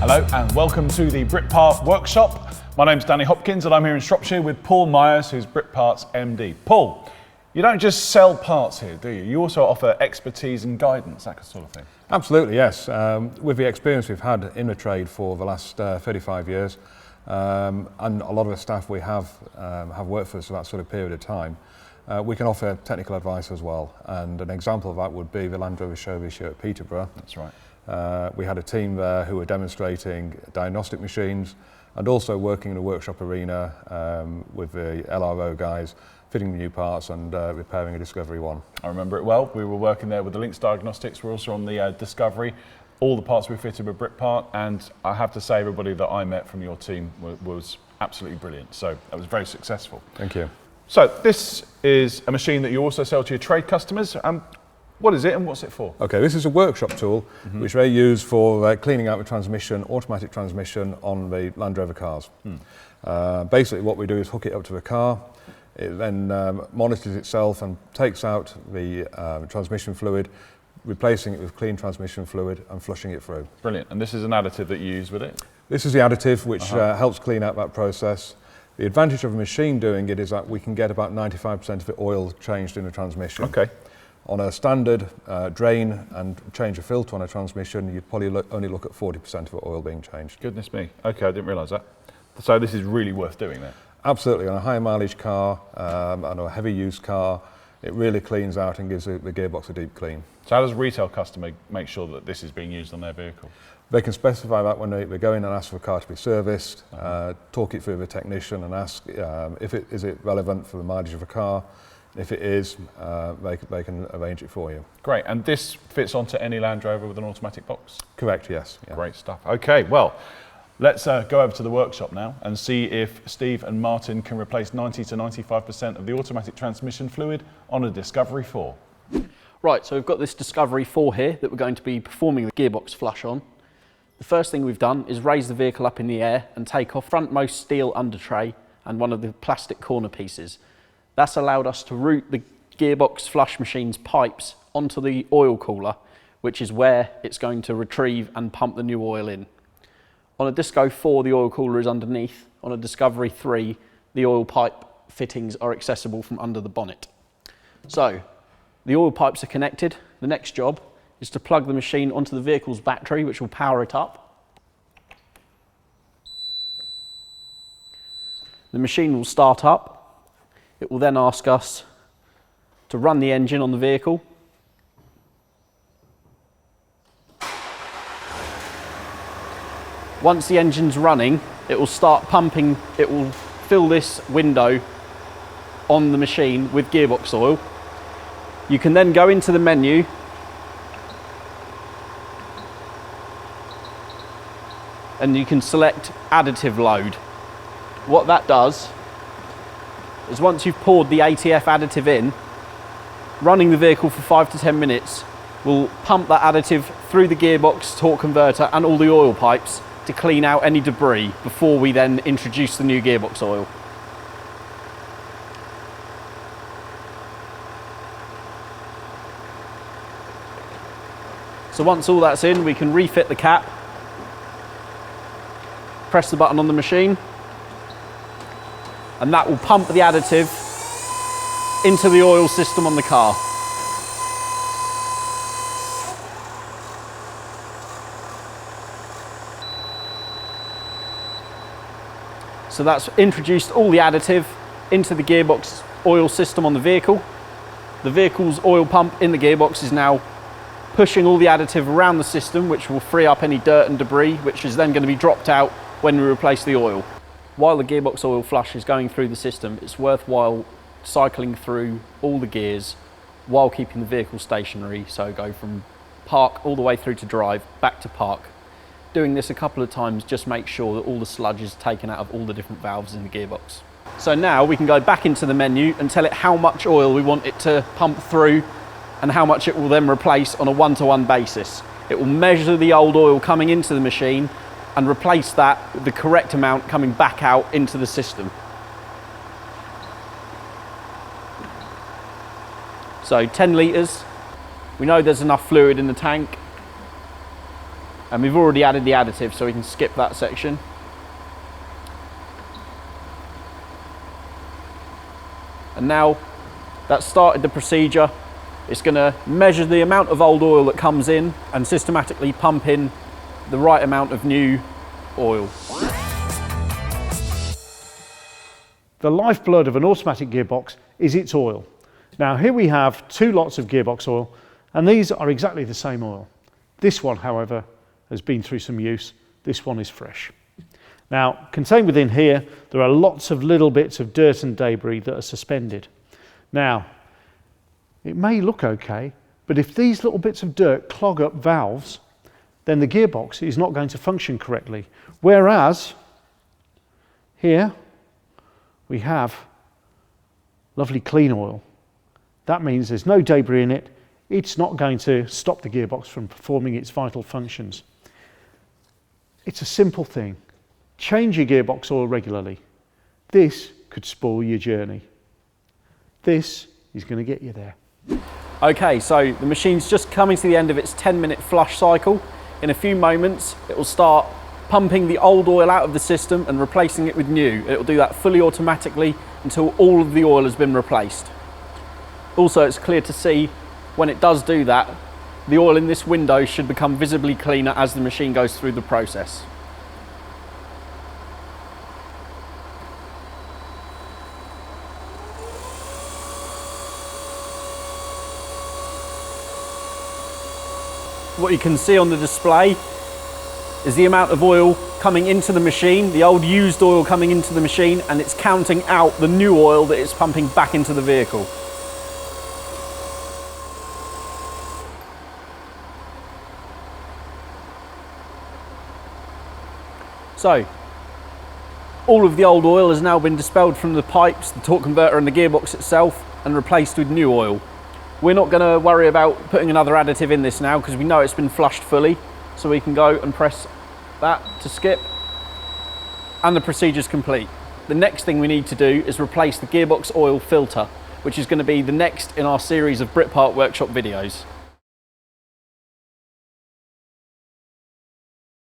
Hello and welcome to the Britpart workshop. My name's Danny Hopkins and I'm here in Shropshire with Paul Myers, who's Britpart's MD. Paul, you don't just sell parts here, do you? You also offer expertise and guidance, that sort of thing. Absolutely, yes. With the experience we've had in the trade for the last 35 years, and a lot of the staff we have worked for us for that sort of period of time, we can offer technical advice as well. And an example of that would be the Land Rover show this year at Peterborough. That's right. We had a team there who were demonstrating diagnostic machines and also working in a workshop arena with the LRO guys, fitting the new parts and repairing a Discovery 1. I remember it well. We were working there with the Lynx Diagnostics. We're also on the Discovery. All the parts were fitted with Britpart, and I have to say everybody that I met from your team was absolutely brilliant. So that was very successful. Thank you. So this is a machine that you also sell to your trade customers. What is it and what's it for? Okay, this is a workshop tool which they use for cleaning out the transmission, automatic transmission on the Land Rover cars. Basically what we do is hook it up to the car. It then monitors itself and takes out the transmission fluid, replacing it with clean transmission fluid and flushing it through. Brilliant. And this is an additive that you use with it? This is the additive which helps clean out that process. The advantage of a machine doing it is that we can get about 95% of the oil changed in the transmission. Okay. On a standard drain and change a filter on a transmission, you'd probably only look at 40% of the oil being changed. Goodness me. Okay, I didn't realise that. So this is really worth doing then? Absolutely. On a high mileage car and a heavy use car, it really cleans out and gives the gearbox a deep clean. So how does a retail customer make sure that this is being used on their vehicle? They can specify that when they go in and ask for a car to be serviced, talk it through with a technician and ask is it relevant for the mileage of a car. If it is, they can arrange it for you. Great, and this fits onto any Land Rover with an automatic box? Correct, yes. Yeah. Great stuff. Okay, well, let's go over to the workshop now and see if Steve and Martin can replace 90 to 95% of the automatic transmission fluid on a Discovery 4. Right, so we've got this Discovery 4 here that we're going to be performing the gearbox flush on. The first thing we've done is raise the vehicle up in the air and take off frontmost steel under tray and one of the plastic corner pieces. That's allowed us to route the gearbox flush machine's pipes onto the oil cooler, which is where it's going to retrieve and pump the new oil in. On a Disco 4, the oil cooler is underneath. On a Discovery 3, the oil pipe fittings are accessible from under the bonnet. So, the oil pipes are connected. The next job is to plug the machine onto the vehicle's battery, which will power it up. The machine will start up. It will then ask us to run the engine on the vehicle. Once the engine's running, it will start pumping, it will fill this window on the machine with gearbox oil. You can then go into the menu and you can select additive load. What that does is once you've poured the ATF additive in, running the vehicle for 5 to 10 minutes will pump that additive through the gearbox, torque converter and all the oil pipes to clean out any debris before we then introduce the new gearbox oil. So once all that's in, we can refit the cap, press the button on the machine, and that will pump the additive into the oil system on the car. So that's introduced all the additive into the gearbox oil system on the vehicle. The vehicle's oil pump in the gearbox is now pushing all the additive around the system, which will free up any dirt and debris, which is then going to be dropped out when we replace the oil. While the gearbox oil flush is going through the system, it's worthwhile cycling through all the gears while keeping the vehicle stationary. So go from park all the way through to drive, back to park. Doing this a couple of times just makes sure that all the sludge is taken out of all the different valves in the gearbox. So now we can go back into the menu and tell it how much oil we want it to pump through and how much it will then replace on a one-to-one basis. It will measure the old oil coming into the machine and replace that with the correct amount coming back out into the system. So 10 litres, we know there's enough fluid in the tank. And we've already added the additive, so we can skip that section. And now that's started the procedure. It's going to measure the amount of old oil that comes in and systematically pump in the right amount of new oil. The lifeblood of an automatic gearbox is its oil. Now here we have 2 lots of gearbox oil, and these are exactly the same oil. This one, however, has been through some use. This one is fresh. Now, contained within here, there are lots of little bits of dirt and debris that are suspended. Now, it may look okay, but if these little bits of dirt clog up valves, then the gearbox is not going to function correctly. Whereas, here, we have lovely clean oil. That means there's no debris in it. It's not going to stop the gearbox from performing its vital functions. It's a simple thing. Change your gearbox oil regularly. This could spoil your journey. This is going to get you there. Okay, so the machine's just coming to the end of its 10-minute flush cycle. In a few moments, it will start pumping the old oil out of the system and replacing it with new. It will do that fully automatically until all of the oil has been replaced. Also, it's clear to see when it does do that, the oil in this window should become visibly cleaner as the machine goes through the process. What you can see on the display is the amount of oil coming into the machine, the old used oil coming into the machine, and it's counting out the new oil that it's pumping back into the vehicle. So, all of the old oil has now been dispelled from the pipes, the torque converter and the gearbox itself, and replaced with new oil. We're not going to worry about putting another additive in this now because we know it's been flushed fully, so we can go and press that to skip, and the procedure's complete. The next thing we need to do is replace the gearbox oil filter, which is going to be the next in our series of Brit Part Workshop videos.